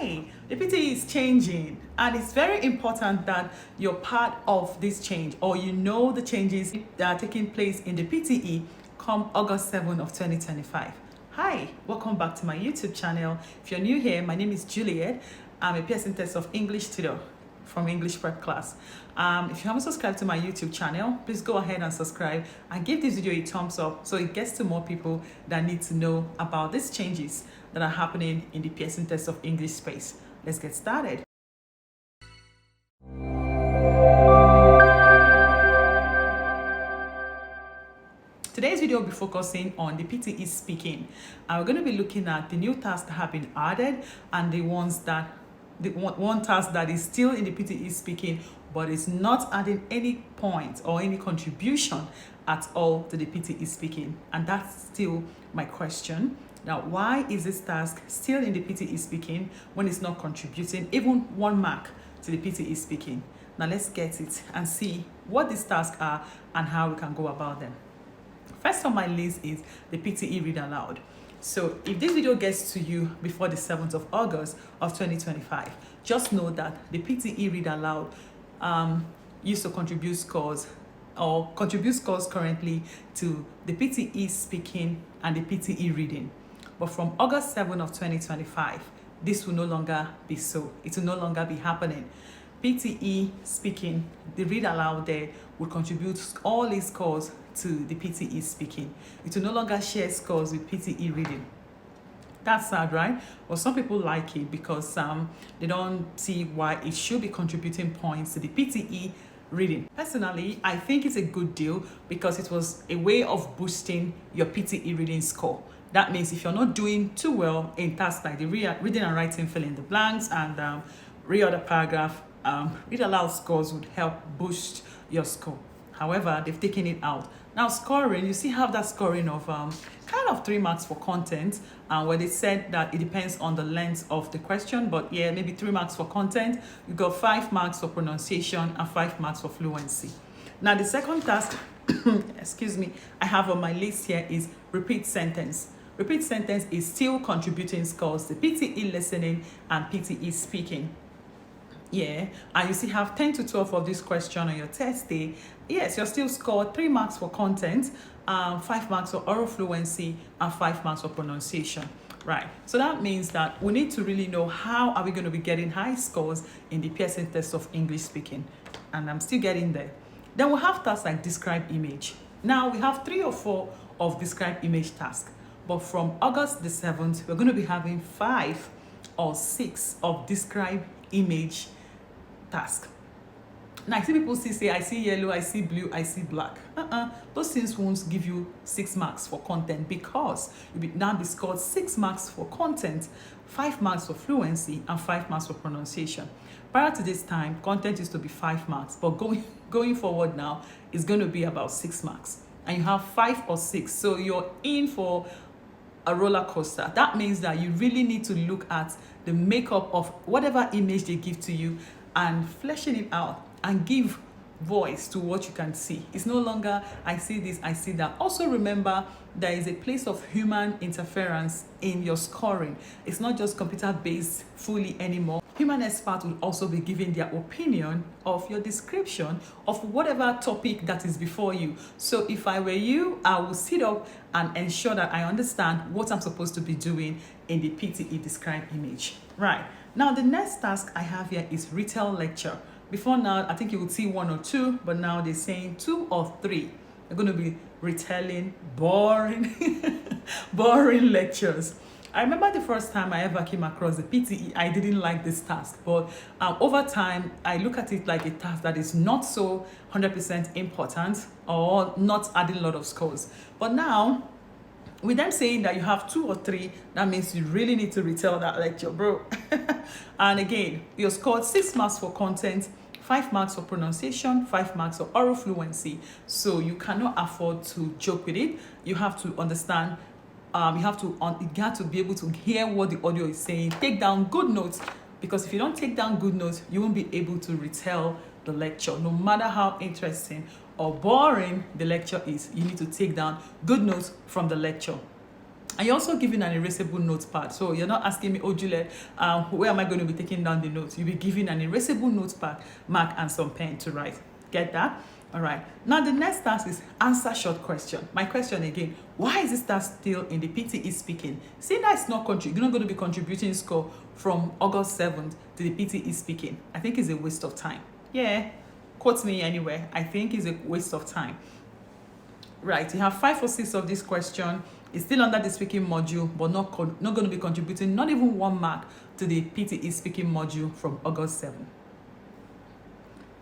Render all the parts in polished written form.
Hey, the PTE is changing, and it's very important that you're part of this change, or you know the changes that are taking place in the PTE come August 7th of 2025. Hi, welcome back to my YouTube channel. If you're new here, my name is Juliet. I'm a Pearson Test of English tutor from English Prep class. If you haven't subscribed to my YouTube channel, please go ahead and subscribe and give this video a thumbs up so it gets to more people that need to know about these changes that are happening in the Pearson Test of English space. Let's get started. Today's video will be focusing on the PTE speaking, and we're going to be looking at the new tasks that have been added and the one task that is still in the PTE speaking but is not adding any point or any contribution at all to the PTE speaking. And that's still my question. Now, why is this task still in the PTE speaking when it's not contributing even 1 mark to the PTE speaking? Now let's get it and see what these tasks are and how we can go about them. First on my list is the PTE read aloud. So if this video gets to you before the 7th of August of 2025, just know that the PTE read aloud used to contribute scores currently to the PTE speaking and the PTE reading. But from August 7th of 2025, this will no longer be so. It will no longer be happening. PTE speaking, the read aloud there will contribute all its scores to the PTE speaking. It will no longer share scores with PTE reading. That's sad, right? Well, some people like it because they don't see why it should be contributing points to the PTE reading. Personally, I think it's a good deal because it was a way of boosting your PTE reading score. That means if you're not doing too well in tasks like the reading and writing, fill in the blanks, and read other paragraph, read aloud scores would help boost your score. However, they've taken it out. Now scoring, you still have that scoring of kind of 3 marks for content, where they said that it depends on the length of the question, but yeah, maybe 3 marks for content. You got 5 marks for pronunciation and 5 marks for fluency. Now the second task, excuse me, I have on my list here is repeat sentence. Repeat sentence is still contributing scores to PTE listening and PTE speaking. Yeah, and you still have 10 to 12 of this question on your test day. Yes, you're still scored 3 marks for content, 5 marks for oral fluency, and 5 marks for pronunciation. Right, so that means that we need to really know how are we going to be getting high scores in the Pearson Test of English speaking, and I'm still getting there. Then we have tasks like describe image. Now we have 3 or 4 of describe image tasks, but from August the 7th, we're going to be having 5 or 6 of describe image task. Now I see people still say, I see yellow, I see blue, I see black. Those things won't give you 6 marks for content because you'll now be scored 6 marks for content, 5 marks for fluency, and 5 marks for pronunciation. Prior to this time, content used to be 5 marks, but going forward now, it's going to be about 6 marks. And you have 5 or 6, so you're in for a roller coaster. That means that you really need to look at the makeup of whatever image they give to you and fleshing it out and give voice to what you can see. It's no longer I see this, I see that. Also remember, there is a place of human interference in your scoring. It's not just computer based fully anymore. Human experts will also be giving their opinion of your description of whatever topic that is before you. So if I were you, I will sit up and ensure that I understand what I'm supposed to be doing in the PTE describe image. Right. Now the next task I have here is retell lecture. Before now, I think you would see 1 or 2, but now they're saying 2 or 3. They're going to be retelling boring, boring lectures. I remember the first time I ever came across the PTE, I didn't like this task, but over time, I look at it like a task that is not so 100% important or not adding a lot of scores. But now, with them saying that you have 2 or 3, that means you really need to retell that lecture, bro. And again, you're scored 6 marks for content, 5 marks for pronunciation, 5 marks for oral fluency. So you cannot afford to joke with it. You have to understand. You have to be able to hear what the audio is saying. Take down good notes, because if you don't take down good notes, you won't be able to retell the lecture. No matter how interesting or boring the lecture is, you need to take down good notes from the lecture. And you're also given an erasable notepad. So you're not asking me, oh, Juliet, where am I going to be taking down the notes? You'll be given an erasable notepad, mark, and some pen to write. Get that? All right. Now, the next task is answer short question. My question again, why is this task still in the PTE speaking? See, that it's not you're not going to be contributing score from August 7th to the PTE speaking. I think it's a waste of time. Yeah, quote me anywhere. I think it's a waste of time. Right, you have 5 or 6 of this question. It's still under the speaking module, but not going to be contributing not even 1 mark to the PTE speaking module from August 7th.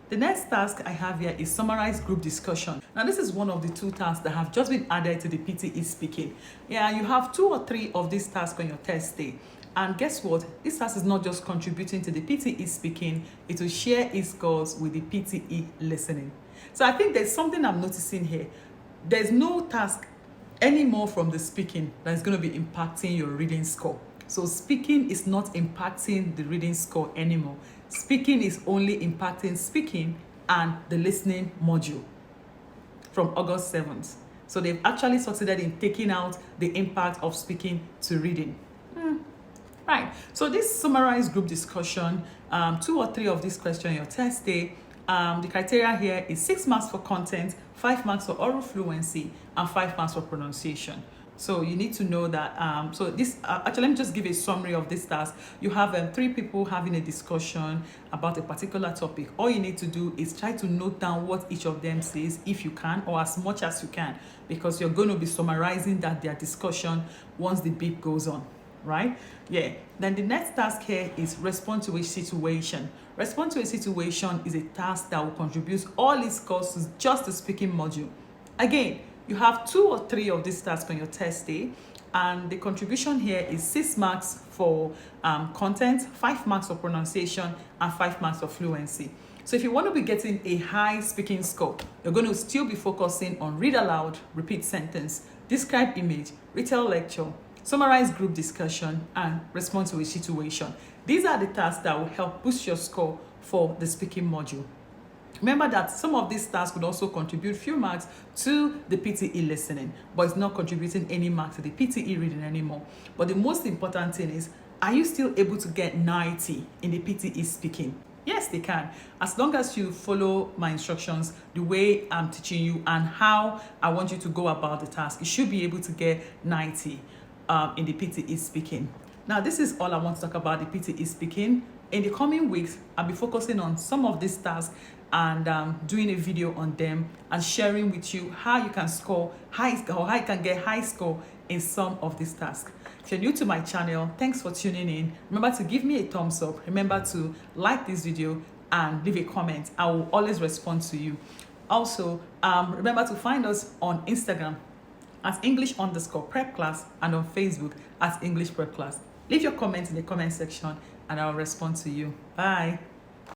The next task I have here is summarize group discussion. Now, this is one of the 2 tasks that have just been added to the PTE speaking. Yeah, you have 2 or 3 of these tasks on your test day. And guess what? This task is not just contributing to the PTE speaking, it will share its scores with the PTE listening. So I think there's something I'm noticing here. There's no task anymore from the speaking that is going to be impacting your reading score. So speaking is not impacting the reading score anymore. Speaking is only impacting speaking and the listening module from August 7th. So they've actually succeeded in taking out the impact of speaking to reading. Right. So this summarized group discussion, 2 or 3 of these questions on your test day. The criteria here is 6 marks for content, 5 marks for oral fluency, and 5 marks for pronunciation. So you need to know that, so this, actually let me just give a summary of this task. You have 3 people having a discussion about a particular topic. All you need to do is try to note down what each of them says, if you can, or as much as you can, because you're going to be summarizing their discussion once the beep goes on, right? Yeah. Then the next task here is respond to a situation. Respond to a situation is a task that will contribute all its scores to just the speaking module. Again, you have 2 or 3 of these tasks on your test day, and the contribution here is 6 marks for content, 5 marks for pronunciation, and 5 marks for fluency. So if you want to be getting a high speaking score, you're going to still be focusing on read aloud, repeat sentence, describe image, retell lecture, summarize group discussion, and respond to a situation. These are the tasks that will help boost your score for the speaking module. Remember that some of these tasks could also contribute few marks to the PTE listening, but it's not contributing any marks to the PTE reading anymore. But the most important thing is, are you still able to get 90 in the PTE speaking? Yes, they can. As long as you follow my instructions, the way I'm teaching you and how I want you to go about the task, you should be able to get 90 in the PTE speaking. Now, this is all I want to talk about the PTE speaking. In the coming weeks, I'll be focusing on some of these tasks and doing a video on them and sharing with you how you can score high, or how you can get high score in some of these tasks. If you're new to my channel, thanks for tuning in. Remember to give me a thumbs up. Remember to like this video and leave a comment. I will always respond to you. Also, remember to find us on Instagram at English_prep class and on Facebook at English Prep Class. Leave your comments in the comment section and I'll respond to you. Bye.